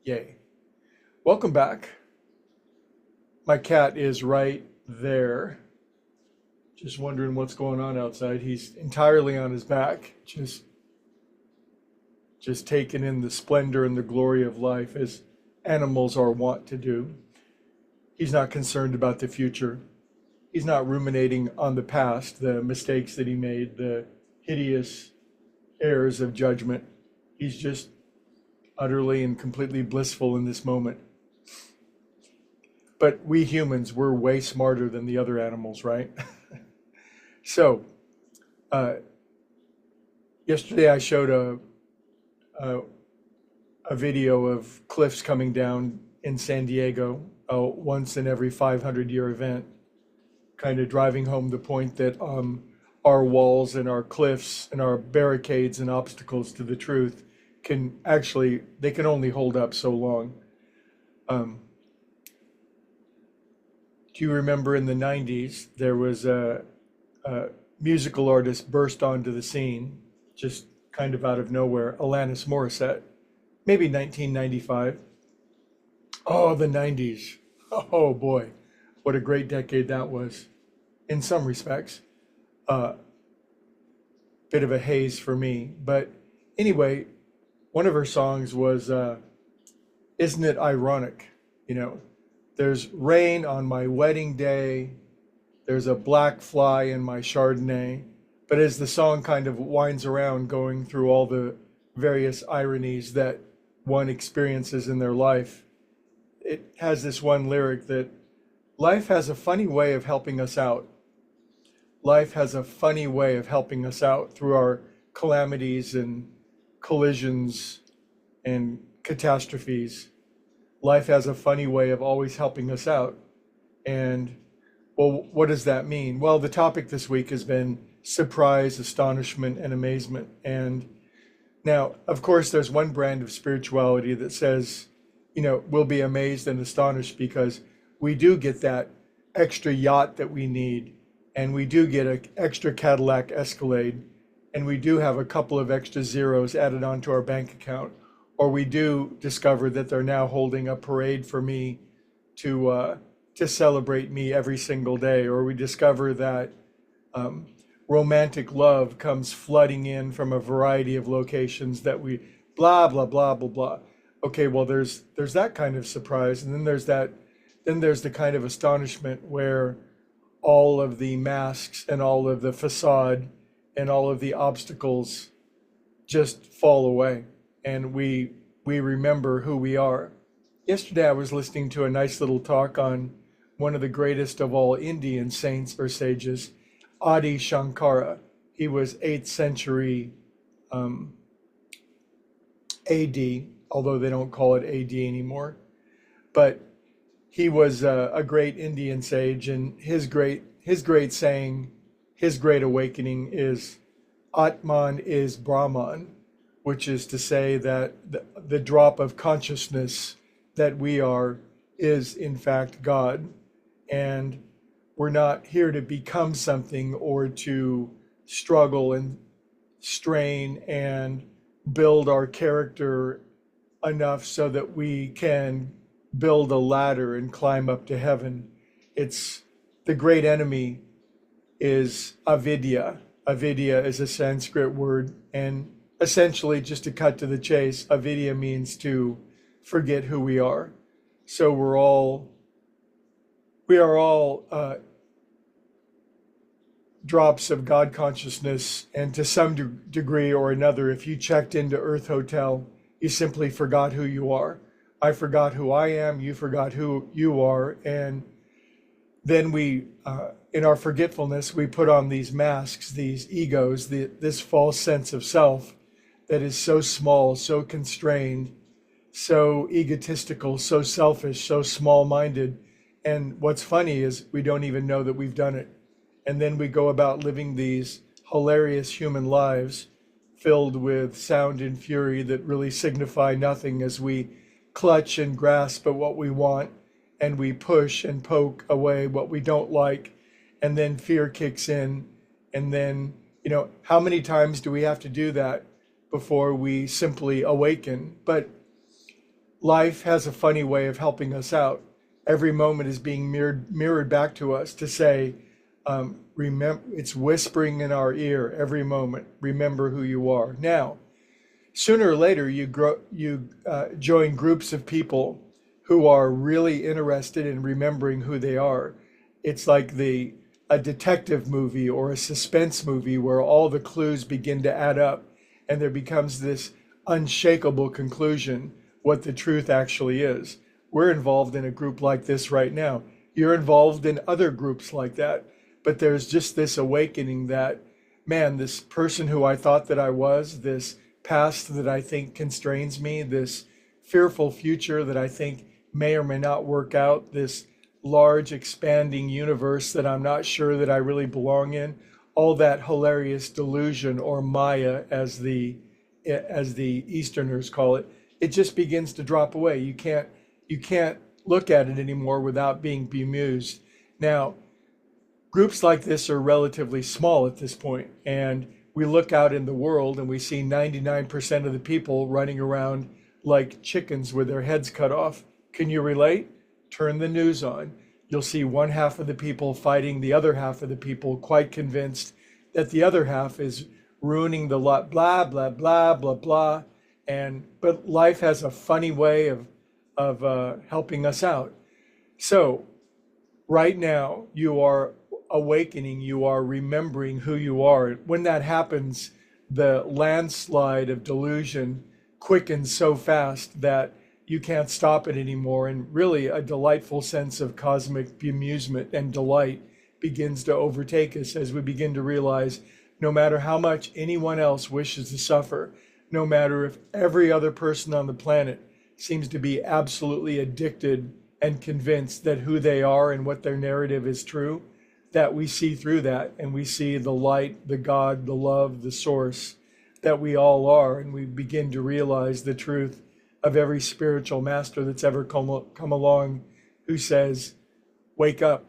Yay. Welcome back. My cat is right there. Just wondering what's going on outside. He's entirely on his back, just taking in the splendor and the glory of life as animals are wont to do. He's not concerned about the future. He's not ruminating on the past, the mistakes that he made, the hideous errors of judgment. He's just utterly and completely blissful in this moment. But we humans, we're way smarter than the other animals, right? So, yesterday I showed a video of cliffs coming down in San Diego, a once in every 500-year event, kind of driving home the point that our walls and our cliffs and our barricades and obstacles to the truth they can only hold up so long. Do you remember in the 90s, there was a musical artist burst onto the scene, just kind of out of nowhere, Alanis Morissette, maybe 1995. Oh, the 90s. Oh boy, what a great decade that was, in some respects. Bit of a haze for me. But anyway, one of her songs was, Isn't It Ironic? There's rain on my wedding day. There's a black fly in my Chardonnay. But as the song kind of winds around, going through all the various ironies that one experiences in their life, it has this one lyric that life has a funny way of helping us out. Life has a funny way of helping us out through our calamities and collisions and catastrophes. Life has a funny way of always helping us out. And, well, what does that mean? Well, the topic this week has been surprise, astonishment, and amazement. And now, of course, there's one brand of spirituality that says, we'll be amazed and astonished because we do get that extra yacht that we need, and we do get an extra Cadillac Escalade, and we do have a couple of extra zeros added onto our bank account, or we do discover that they're now holding a parade for me to celebrate me every single day, or we discover that romantic love comes flooding in from a variety of locations that we blah blah blah blah blah. Okay, well, there's that kind of surprise, and then there's the kind of astonishment where all of the masks and all of the facade and all of the obstacles just fall away, and we remember who we are. Yesterday I was listening to a nice little talk on one of the greatest of all Indian saints or sages, Adi Shankara. He was 8th century AD, although they don't call it AD anymore. But he was a great Indian sage, and his great saying, his great awakening is Atman is Brahman, which is to say that the drop of consciousness that we are is in fact God. And we're not here to become something or to struggle and strain and build our character enough so that we can build a ladder and climb up to heaven. It's the great enemy is avidya. Avidya is a Sanskrit word, and essentially, just to cut to the chase, avidya means to forget who we are. So we are all drops of God consciousness, and to some degree or another, if you checked into Earth Hotel, you simply forgot who you are. I forgot who I am, you forgot who you are, and then we, in our forgetfulness, we put on these masks, these egos, this false sense of self that is so small, so constrained, so egotistical, so selfish, so small-minded. And what's funny is we don't even know that we've done it. And then we go about living these hilarious human lives filled with sound and fury that really signify nothing as we clutch and grasp at what we want, and we push and poke away what we don't like, and then fear kicks in. And then, how many times do we have to do that before we simply awaken? But life has a funny way of helping us out. Every moment is being mirrored back to us to say, remember, it's whispering in our ear every moment, remember who you are. Now, sooner or later, you join groups of people who are really interested in remembering who they are. It's like a detective movie or a suspense movie where all the clues begin to add up and there becomes this unshakable conclusion what the truth actually is. We're involved in a group like this right now. You're involved in other groups like that. But there's just this awakening that, man, this person who I thought that I was, this past that I think constrains me, this fearful future that I think may or may not work out, this large expanding universe that I'm not sure that I really belong in, all that hilarious delusion or Maya as the Easterners call it, it just begins to drop away. You can't look at it anymore without being bemused. Now, groups like this are relatively small at this point, and we look out in the world and we see 99% of the people running around like chickens with their heads cut off. Can you relate? Turn the news on. You'll see one half of the people fighting the other half of the people, quite convinced that the other half is ruining the lot, blah, blah, blah, blah, blah. But life has a funny way of helping us out. So right now, you are awakening, you are remembering who you are. When that happens, the landslide of delusion quickens so fast that you can't stop it anymore. And really, a delightful sense of cosmic bemusement and delight begins to overtake us as we begin to realize no matter how much anyone else wishes to suffer, no matter if every other person on the planet seems to be absolutely addicted and convinced that who they are and what their narrative is true, that we see through that and we see the light, the God, the love, the source that we all are. And we begin to realize the truth of every spiritual master that's ever come along who says, wake up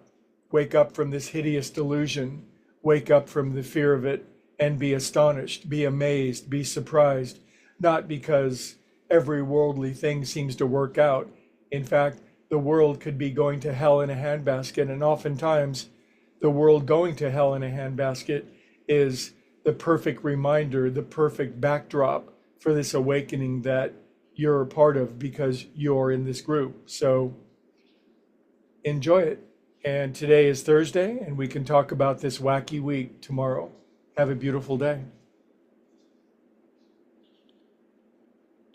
from this hideous delusion, wake up from the fear of it and be astonished, be amazed, be surprised, not because every worldly thing seems to work out. In fact, the world could be going to hell in a handbasket, and oftentimes the world going to hell in a handbasket is the perfect reminder, the perfect backdrop for this awakening that you're a part of because you're in this group. So enjoy it. And today is Thursday, and we can talk about this wacky week tomorrow. Have a beautiful day.